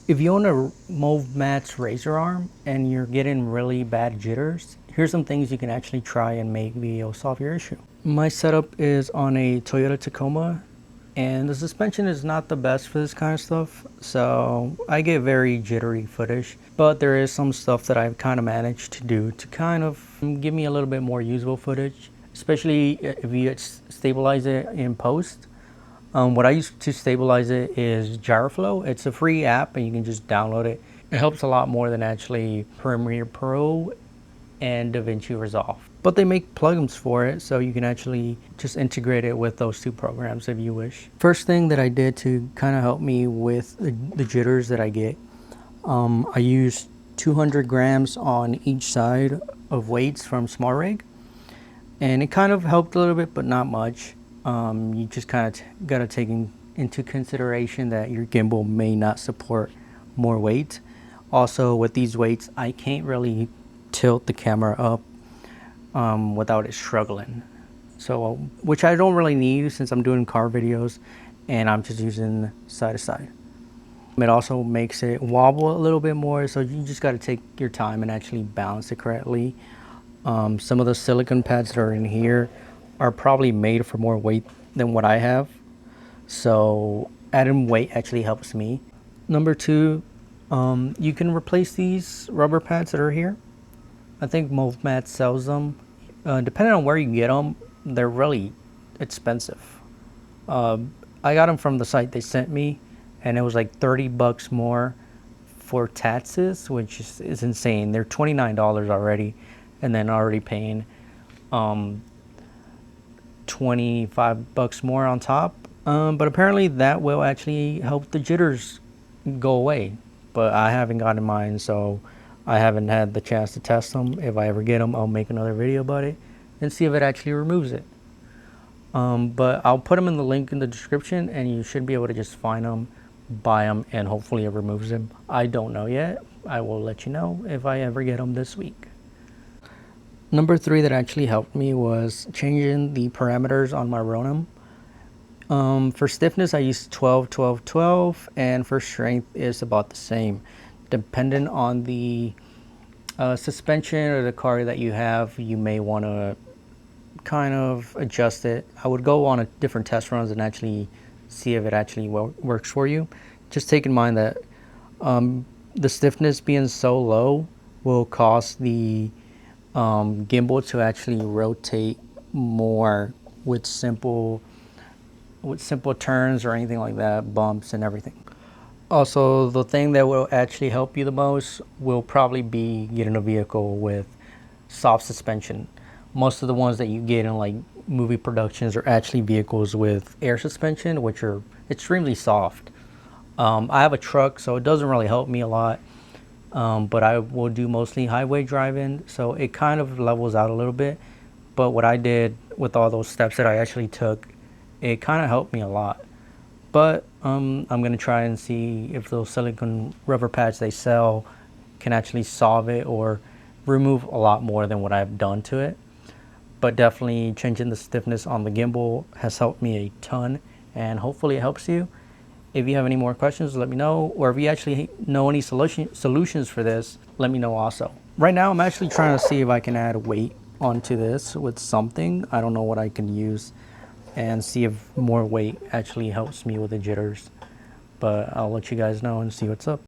If you own a Movmax Razor arm and you're getting really bad jitters, here's some things you can actually try and maybe it'll solve your issue. My setup is on a Toyota Tacoma, and the suspension is not the best for this kind of stuff, so I get very jittery footage. But there is some stuff that I've kind of managed to do to kind of give me a little bit more usable footage, especially if you stabilize it in post. What I use to stabilize it is Gyroflow. It's a free app and you can just download it. It helps a lot more than actually Premiere Pro and DaVinci Resolve. But they make plugins for it, so you can actually just integrate it with those two programs if you wish. First thing that I did to kind of help me with the jitters that I get, I used 200 grams on each side of weights from Small Rig. And it kind of helped a little bit, but not much. You just kind of got to take into consideration that your gimbal may not support more weight. Also, with these weights, I can't really tilt the camera up without it struggling. So, which I don't really need since I'm doing car videos and I'm just using side to side. It also makes it wobble a little bit more, so you just got to take your time and actually balance it correctly. Some of the silicone pads that are in here are probably made for more weight than what I have, so adding weight actually helps me. Number two, you can replace these rubber pads that are here. I think Movmax sells them. Depending on where you get them, they're really expensive. I got them from the site they sent me, and it was like 30 bucks more for taxes, which is insane. They're $29 already, and then already paying 25 bucks more on top. But apparently that will actually help the jitters go away. But I haven't gotten mine, so I haven't had the chance to test them. If I ever get them, I'll make another video about it and see if it actually removes it. But I'll put them in the link in the description, and you should be able to just find them, buy them, and hopefully it removes them. I don't know yet. I will let you know if I ever get them this week. Number three that actually helped me was changing the parameters on my Ronin. For stiffness, I use 12, 12, 12, and for strength is about the same. Depending on the suspension or the car that you have, you may want to kind of adjust it. I would go on a different test runs and actually see if it actually works for you. Just take in mind that the stiffness being so low will cause the gimbal to actually rotate more with simple turns or anything like that, bumps and everything. Also, the thing that will actually help you the most will probably be getting a vehicle with soft suspension. Most of the ones that you get in like movie productions are actually vehicles with air suspension, which are extremely soft. I have a truck, so it doesn't really help me a lot. But I will do mostly highway driving, so it kind of levels out a little bit. But what I did with all those steps that I actually took, it kind of helped me a lot. But I'm gonna try and see if those silicone rubber pads they sell can actually solve it or remove a lot more than what I've done to it. But definitely changing the stiffness on the gimbal has helped me a ton, and hopefully it helps you. If you have any more questions, let me know. Or if you actually know any solutions for this, let me know also. Right now, I'm actually trying to see if I can add weight onto this with something. I don't know what I can use, and see if more weight actually helps me with the jitters. But I'll let you guys know and see what's up.